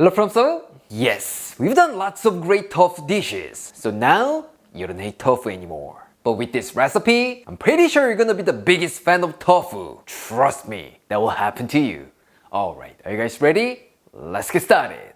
Hello from Seoul? Yes, we've done lots of great tofu dishes, so now you don't hate tofu anymore. But with this recipe, I'm pretty sure you're gonna be the biggest fan of tofu. Trust me, that will happen to you. Alright, are you guys ready? Let's get started.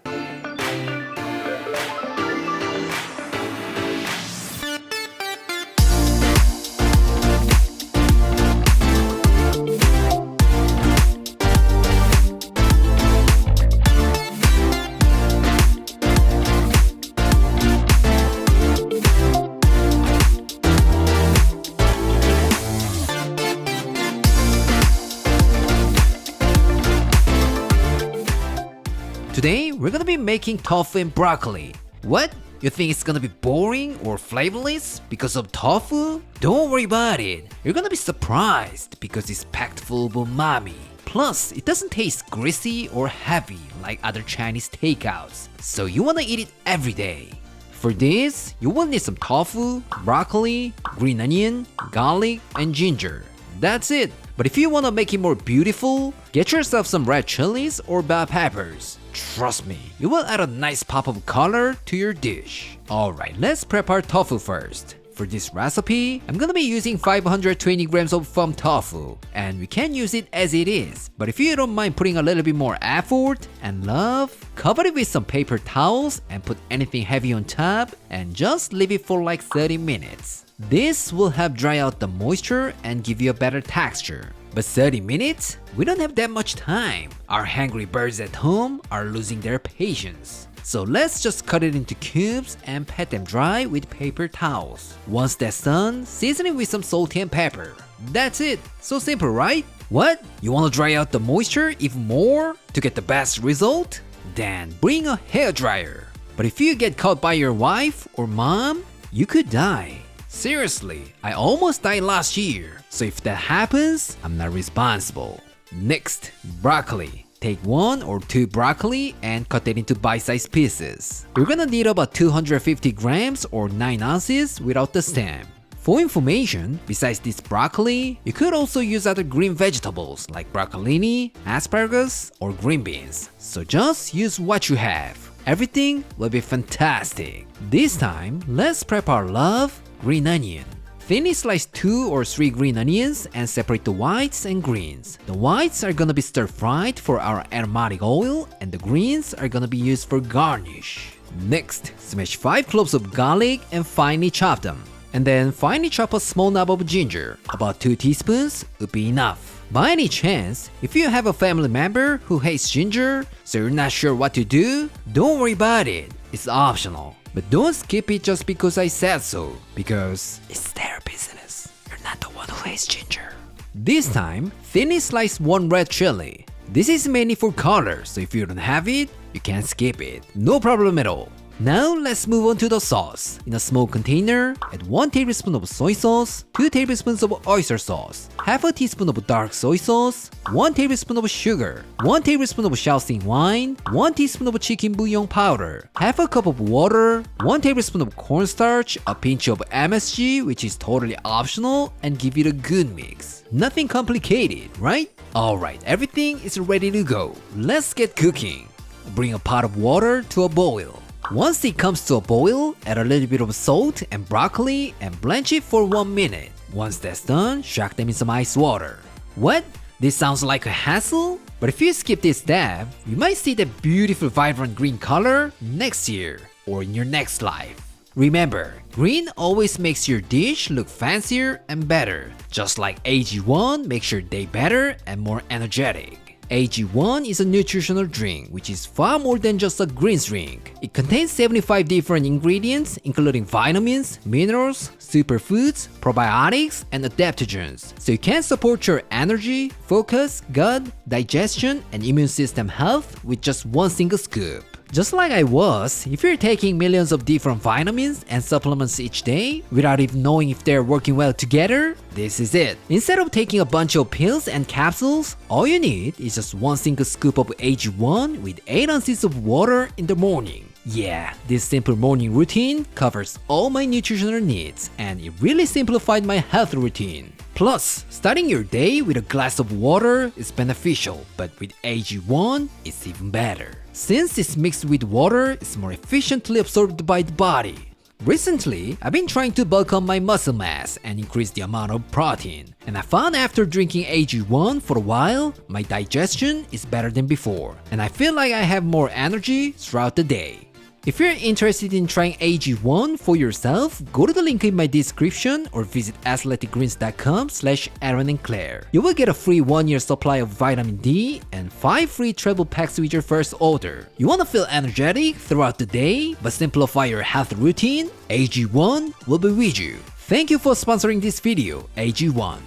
Today, we're gonna be making tofu and broccoli. What? You think it's gonna be boring or flavorless because of tofu? Don't worry about it. You're gonna be surprised because it's packed full of umami. Plus, it doesn't taste greasy or heavy like other Chinese takeouts, so you wanna eat it every day. For this, you will need some tofu, broccoli, green onion, garlic, and ginger. That's it. But if you wanna make it more beautiful, get yourself some red chilies or bell peppers. Trust me, you will add a nice pop of color to your dish. Alright, let's prepare tofu first. For this recipe, I'm gonna be using 520 grams of firm tofu, and we can use it as it is. But if you don't mind putting a little bit more effort and love, cover it with some paper towels and put anything heavy on top and just leave it for like 30 minutes. This will help dry out the moisture and give you a better texture. But 30 minutes? We don't have that much time. Our hungry birds at home are losing their patience. So let's just cut it into cubes and pat them dry with paper towels. Once that's done, season it with some salt and pepper. That's it. So simple, right? What? You want to dry out the moisture even more to get the best result? Then bring a hairdryer. But if you get caught by your wife or mom, you could die. Seriously, I almost died last year, so if that happens, I'm not responsible. Next, broccoli. Take 1 or 2 broccoli and cut it into bite-sized pieces. You're gonna need about 250 grams or 9 ounces without the stem. For information, besides this broccoli, you could also use other green vegetables like broccolini, asparagus, or green beans. So just use what you have. Everything will be fantastic. This time, let's prep our love, green onion. Thinly slice 2 or 3 green onions and separate the whites and greens. The whites are gonna be stir-fried for our aromatic oil, and the greens are gonna be used for garnish. Next, smash 5 cloves of garlic and finely chop them. And then finely chop a small knob of ginger. About 2 teaspoons would be enough. By any chance, if you have a family member who hates ginger, so you're not sure what to do, don't worry about it. It's optional. But don't skip it just because I said so, because it's their business. You're not the one who hates ginger. This time, thinly slice 1 red chili. This is mainly for color, so if you don't have it, you can skip it. No problem at all. Now let's move on to the sauce. In a small container, add 1 tablespoon of soy sauce, 2 tablespoons of oyster sauce, half a teaspoon of dark soy sauce, 1 tablespoon of sugar, 1 tablespoon of Shaoxing wine, 1 teaspoon of chicken bouillon powder, half a cup of water, 1 tablespoon of cornstarch, a pinch of MSG, which is totally optional, and give it a good mix. Nothing complicated, right? Alright, everything is ready to go. Let's get cooking. Bring a pot of water to a boil. Once it comes to a boil, add a little bit of salt and broccoli and blanch it for 1 minute. Once that's done, shock them in some ice water. What? This sounds like a hassle? But if you skip this step, you might see that beautiful vibrant green color next year or in your next life. Remember, green always makes your dish look fancier and better. Just like AG1 makes your day better and more energetic. AG1 is a nutritional drink which is far more than just a greens drink. It contains 75 different ingredients including vitamins, minerals, superfoods, probiotics, and adaptogens. So you can support your energy, focus, gut, digestion, and immune system health with just 1 single scoop. Just like I was, if you're taking millions of different vitamins and supplements each day without even knowing if they're working well together, this is it. Instead of taking a bunch of pills and capsules, all you need is just 1 single scoop of AG1 with 8 ounces of water in the morning. Yeah, this simple morning routine covers all my nutritional needs and it really simplified my health routine. Plus, starting your day with a glass of water is beneficial, but with AG1, it's even better. Since it's mixed with water, it's more efficiently absorbed by the body. Recently, I've been trying to bulk up my muscle mass and increase the amount of protein. And I found after drinking AG1 for a while, my digestion is better than before. And I feel like I have more energy throughout the day. If you're interested in trying AG1 for yourself, go to the link in my description or visit athleticgreens.com/Aaron and Claire. You will get a free 1-year supply of vitamin D and 5 free travel packs with your first order. You want to feel energetic throughout the day but simplify your health routine? AG1 will be with you. Thank you for sponsoring this video, AG1.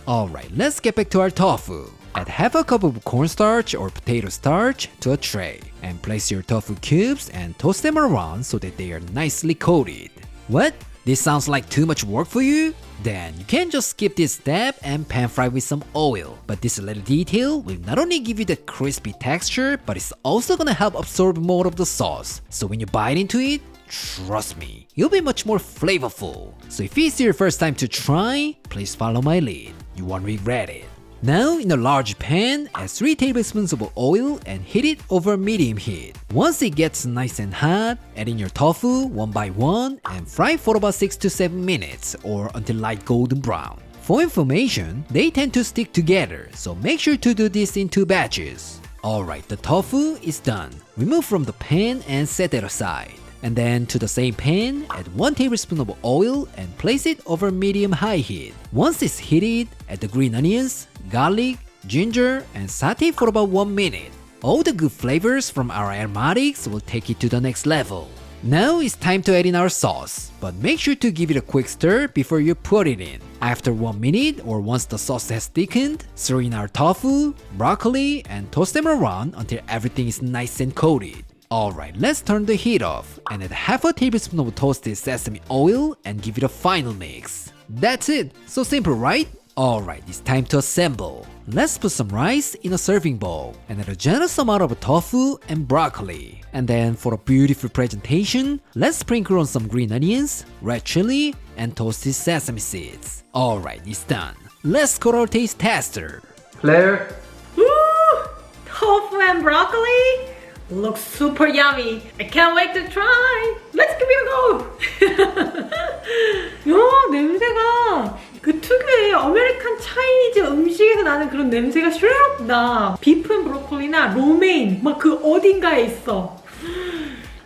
Alright, let's get back to our tofu. Add half a cup of cornstarch or potato starch to a tray and place your tofu cubes and toast them around so that they are nicely coated. What? This sounds like too much work for you? Then you can just skip this step and pan fry with some oil. But this little detail will not only give you that crispy texture, but it's also gonna help absorb more of the sauce. So when you bite into it, trust me, you'll be much more flavorful. So if it's your first time to try, please follow my lead. You won't regret it. Now, in a large pan, add 3 tablespoons of oil and heat it over medium heat. Once it gets nice and hot, add in your tofu one by one and fry for about 6 to 7 minutes or until light golden brown. For information, they tend to stick together, so make sure to do this in 2 batches. Alright, the tofu is done. Remove from the pan and set it aside. And then to the same pan, add 1 tablespoon of oil and place it over medium-high heat. Once it's heated, add the green onions, garlic, ginger, and saute for about 1 minute. All the good flavors from our aromatics will take it to the next level. Now it's time to add in our sauce, but make sure to give it a quick stir before you put it in. After 1 minute or once the sauce has thickened, stir in our tofu, broccoli, and toast them around until everything is nice and coated. Alright, let's turn the heat off and add half a tablespoon of toasted sesame oil and give it a final mix. That's it! So simple, right? Alright, it's time to assemble. Let's put some rice in a serving bowl and add a generous amount of tofu and broccoli. And then for a beautiful presentation, let's sprinkle on some green onions, red chili, and toasted sesame seeds. Alright, it's done. Let's go to our taste tester. Claire? Woo! Tofu and broccoli? Looks super yummy. I can't wait to try. Let's give it a go. 야, 냄새가 그 특유의 아메리칸 차이니즈 음식에서 나는 그런 냄새가 슈르륵 나. 비프 앤 브로콜리나 로메인 막 그 어딘가에 있어.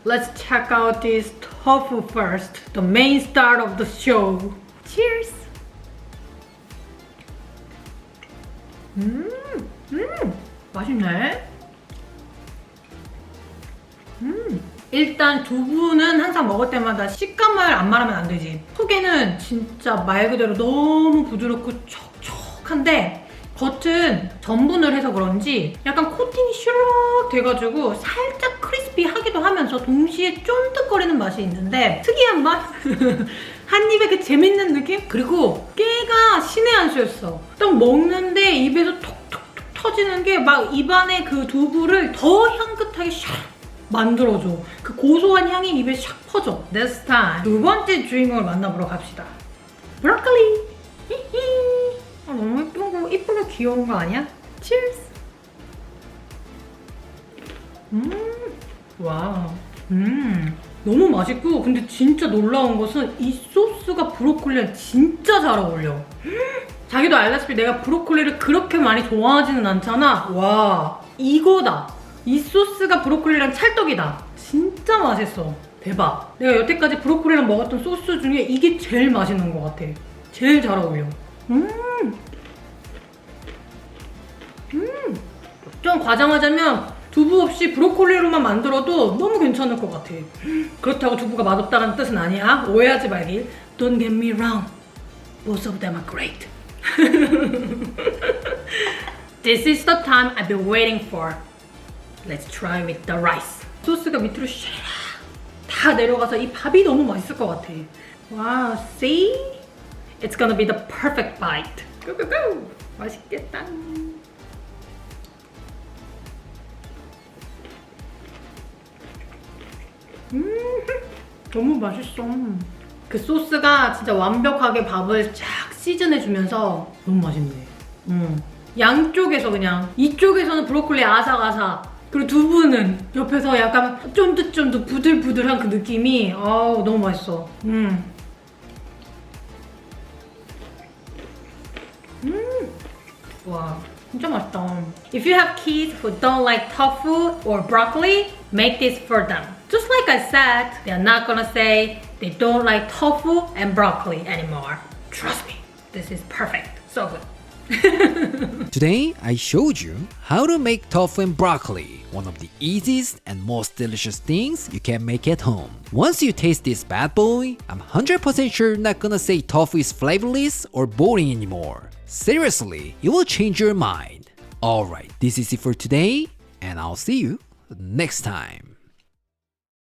Let's check out this tofu first. The main star of the show. Cheers. 맛있네. 일단 두부는 항상 먹을 때마다 식감을 안 말하면 안 되지. 속에는 진짜 말 그대로 너무 부드럽고 촉촉한데 겉은 전분을 해서 그런지 약간 코팅이 슈르륵 돼가지고 살짝 크리스피하기도 하면서 동시에 쫀득거리는 맛이 있는데 특이한 맛? 한 입에 그 재밌는 느낌? 그리고 깨가 신의 한 수였어. 딱 먹는데 입에서 톡톡톡 터지는 게 막 입안에 그 두부를 더 향긋하게 샥 만들어줘. 그 고소한 향이 입에 샥 퍼져. This time 2번째 주인공을 만나보러 갑시다. 브로콜리. 아, 너무 이쁘고 귀여운 거 아니야? Cheers. 와우. 너무 맛있고 근데 진짜 놀라운 것은 이 소스가 브로콜리랑 진짜 잘 어울려. 자기도 알다시피 내가 브로콜리를 그렇게 많이 좋아하지는 않잖아. 와, 이거다. 이 소스가 브로콜리랑 찰떡이다. 진짜 맛있어. 대박. 내가 여태까지 브로콜리랑 먹었던 소스 중에 이게 제일 맛있는 것 같아. 제일 잘 어울려. 좀 과장하자면 두부 없이 브로콜리로만 만들어도 너무 괜찮을 것 같아. 그렇다고 두부가 맛없다는 뜻은 아니야. 오해하지 말길. Don't get me wrong. Both of them are great. This is the time I've been waiting for. Let's try with the rice. 소스가 밑으로 다 내려가서 이 밥이 너무 맛있을 것 같아. Wow, see? It's gonna be the perfect bite. Go, go, go! 맛있겠다. 너무 맛있어. 그 소스가 진짜 완벽하게 밥을 쫙 시즌해주면서 너무 맛있네. 양쪽에서 그냥 이쪽에서는 브로콜리 아삭아삭, 그리고 두부는 옆에서 약간 쫀득쫀득 부들부들한 그 느낌이 아우 너무 맛있어. 와 진짜 맛있다. If you have kids who don't like tofu or broccoli, make this for them. Just like I said, they're not gonna say they don't like tofu and broccoli anymore. Trust me, this is perfect. So good. Today, I showed you how to make tofu and broccoli, one of the easiest and most delicious things you can make at home. Once you taste this bad boy, I'm 100% sure you're not gonna say tofu is flavorless or boring anymore. Seriously, it will change your mind. Alright, this is it for today, and I'll see you next time.